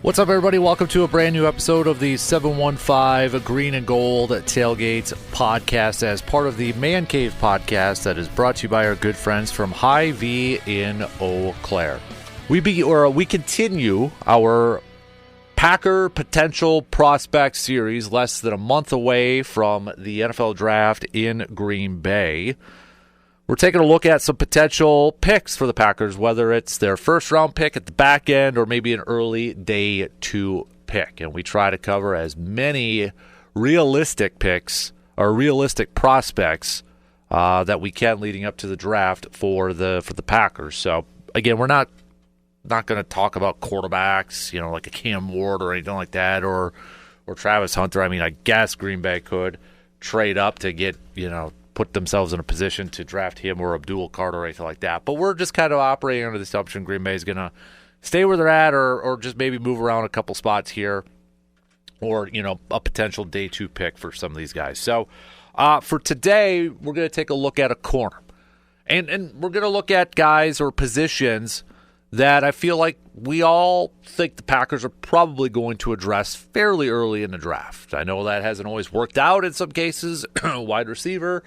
What's up, everybody? Welcome to a brand new episode of the 715 Green and Gold Tailgates podcast as part of the Man Cave podcast that is brought to you by our good friends from Hy-Vee in Eau Claire. We continue our Packer Potential Prospect Series less than a month away from the NFL Draft in Green Bay. We're taking a look at some potential picks for the Packers, whether it's their first-round pick at the back end or maybe an early day 2 pick. And we try to cover as many realistic picks or realistic prospects that we can leading up to the draft for the Packers. So, again, we're not going to talk about quarterbacks, like a Cam Ward or anything like that, or Travis Hunter. I mean, I guess Green Bay could trade up to get, put themselves in a position to draft him or Abdul Carter or anything like that. But we're just kind of operating under the assumption Green Bay is going to stay where they're at or just maybe move around a couple spots here or, a potential day 2 pick for some of these guys. So for today, we're going to take a look at a corner. And we're going to look at guys or positions that I feel like we all think the Packers are probably going to address fairly early in the draft. I know that hasn't always worked out in some cases, wide receiver,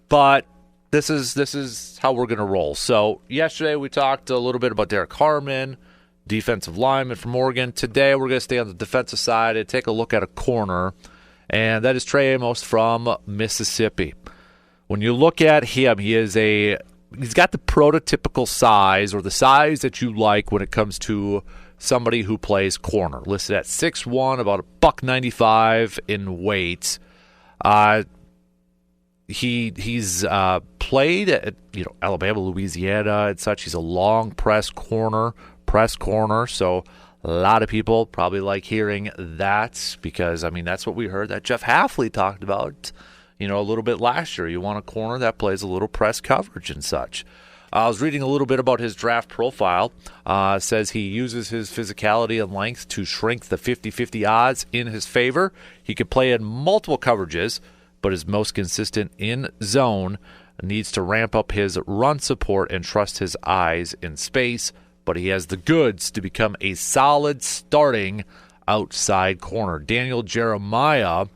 but this is how we're going to roll. So yesterday we talked a little bit about Derek Harmon, defensive lineman from Oregon. Today we're going to stay on the defensive side and take a look at a corner, and that is Trey Amos from Mississippi. When you look at him, he's got the prototypical size or the size that you like when it comes to somebody who plays corner. Listed at 6'1", about $195 in weight. He's played at Alabama, Louisiana, and such. He's a long press corner. So a lot of people probably like hearing that because that's what we heard that Jeff Hafley talked about. A little bit last year. You want a corner that plays a little press coverage and such. I was reading a little bit about his draft profile. Says he uses his physicality and length to shrink the 50-50 odds in his favor. He can play in multiple coverages, but is most consistent in zone. Needs to ramp up his run support and trust his eyes in space, but he has the goods to become a solid starting outside corner. Daniel Jeremiah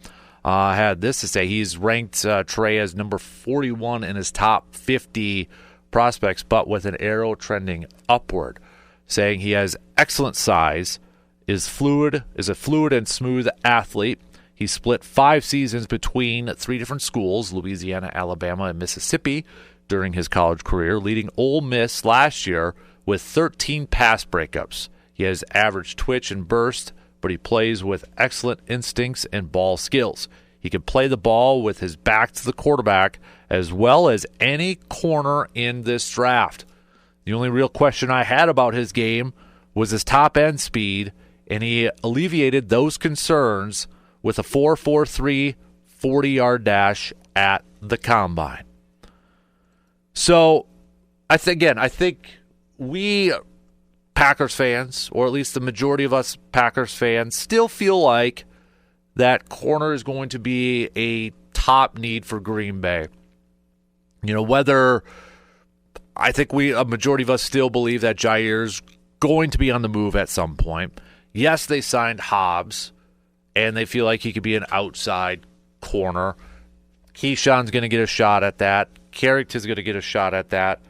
had this to say. He's ranked Trey as number 41 in his top 50 prospects, but with an arrow trending upward, saying he has excellent size, is a fluid and smooth athlete. He split 5 seasons between 3 different schools, Louisiana, Alabama, and Mississippi, during his college career, leading Ole Miss last year with 13 pass breakups. He has average twitch and burst, but he plays with excellent instincts and ball skills. He can play the ball with his back to the quarterback as well as any corner in this draft. The only real question I had about his game was his top-end speed, and he alleviated those concerns with a 4.43 40-yard dash at the combine. So, I think we Packers fans, or at least the majority of us Packers fans, still feel like that corner is going to be a top need for Green Bay. Whether I think a majority of us still believe that Jair's going to be on the move at some point. Yes, they signed Hobbs, and they feel like he could be an outside corner. Keyshawn's going to get a shot at that. Carrington's going to get a shot at that.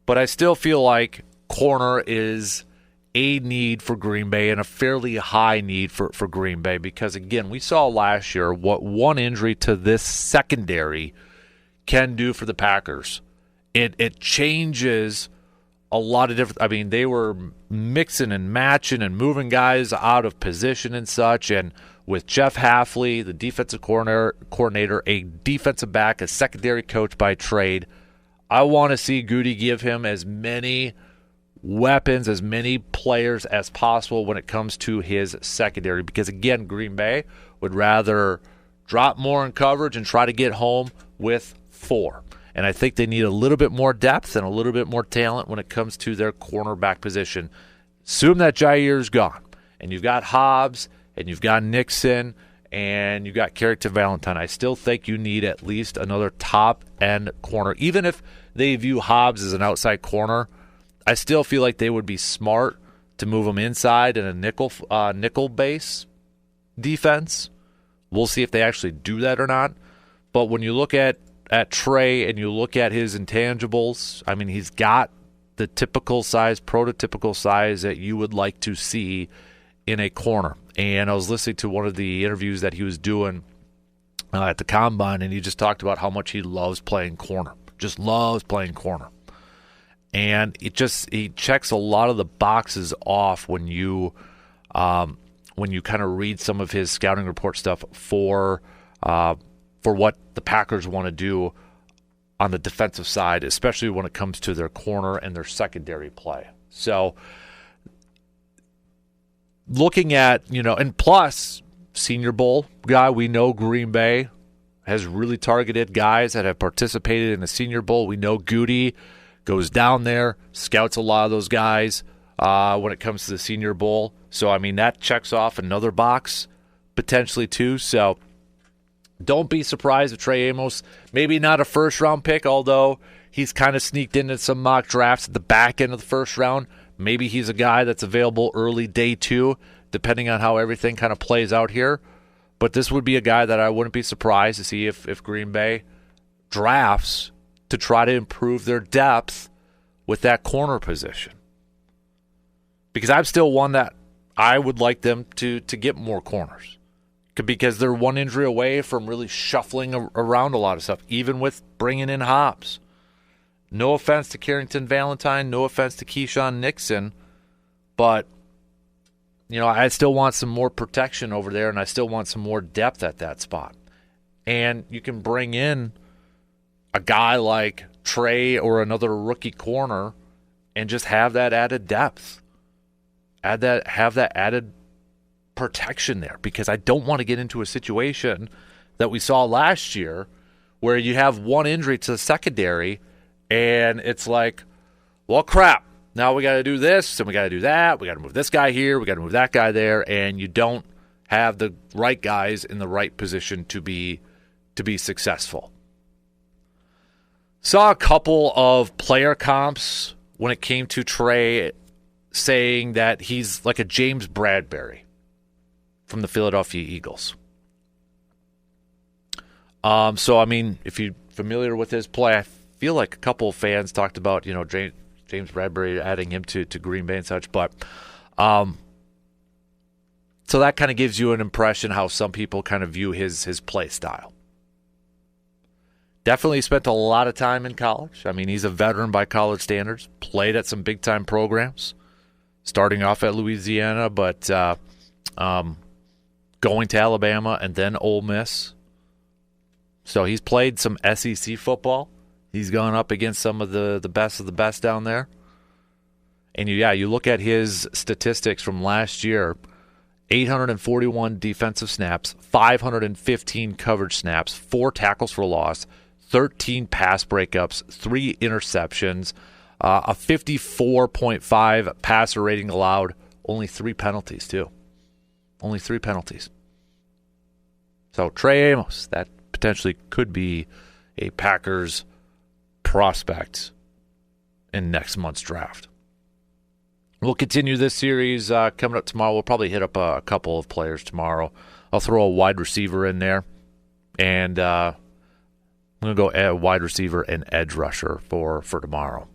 But I still feel like corner is a need for Green Bay and a fairly high need for Green Bay because, again, we saw last year what one injury to this secondary can do for the Packers. It changes a lot of different – they were mixing and matching and moving guys out of position and such, and with Jeff Hafley, the defensive coordinator, a defensive back, a secondary coach by trade, I want to see Goody give him as many – weapons, as many players as possible when it comes to his secondary because, again, Green Bay would rather drop more in coverage and try to get home with 4. And I think they need a little bit more depth and a little bit more talent when it comes to their cornerback position. Assume that Jair's gone, and you've got Hobbs, and you've got Nixon, and you've got Carrington Valentine. I still think you need at least another top-end corner. Even if they view Hobbs as an outside corner, I still feel like they would be smart to move him inside in a nickel base defense. We'll see if they actually do that or not. But when you look at Trey and you look at his intangibles, I mean, he's got the typical size, prototypical size that you would like to see in a corner. And I was listening to one of the interviews that he was doing at the Combine, and he just talked about how much he loves playing corner. Just loves playing corner. And he checks a lot of the boxes off when you kind of read some of his scouting report stuff for what the Packers want to do on the defensive side, especially when it comes to their corner and their secondary play. So looking at, and plus Senior Bowl guy, we know Green Bay has really targeted guys that have participated in the Senior Bowl. We know Goody goes down there, scouts a lot of those guys when it comes to the Senior Bowl. So, I mean, that checks off another box potentially too. So don't be surprised if Trey Amos, maybe not a first-round pick, although he's kind of sneaked into some mock drafts at the back end of the first round. Maybe he's a guy that's available early day 2, depending on how everything kind of plays out here. But this would be a guy that I wouldn't be surprised to see if Green Bay drafts to try to improve their depth with that corner position. Because I'm still one that I would like them to get more corners. Because they're one injury away from really shuffling around a lot of stuff, even with bringing in Hobbs. No offense to Carrington Valentine, no offense to Keyshawn Nixon, but I still want some more protection over there, and I still want some more depth at that spot. And you can bring in a guy like Trey or another rookie corner and just have that added depth. Have that added protection there, because I don't want to get into a situation that we saw last year where you have one injury to the secondary and it's like, well, crap, now we got to do this and we got to do that. We got to move this guy here. We got to move that guy there. And you don't have the right guys in the right position to be successful. Saw a couple of player comps when it came to Trey saying that he's like a James Bradbury from the Philadelphia Eagles. So, I mean, if you're familiar with his play, I feel like a couple of fans talked about, James Bradbury adding him to Green Bay and such. But so that kind of gives you an impression how some people kind of view his play style. Definitely spent a lot of time in college. I mean, he's a veteran by college standards. Played at some big-time programs, starting off at Louisiana, but going to Alabama and then Ole Miss. So he's played some SEC football. He's gone up against some of the best of the best down there. And you look at his statistics from last year, 841 defensive snaps, 515 coverage snaps, 4 tackles for loss, 13 pass breakups, 3 interceptions, a 54.5 passer rating allowed, only 3 penalties too. Only 3 penalties. So Trey Amos, that potentially could be a Packers prospect in next month's draft. We'll continue this series coming up tomorrow. We'll probably hit up a couple of players tomorrow. I'll throw a wide receiver in there, and I'm going to go wide receiver and edge rusher for tomorrow.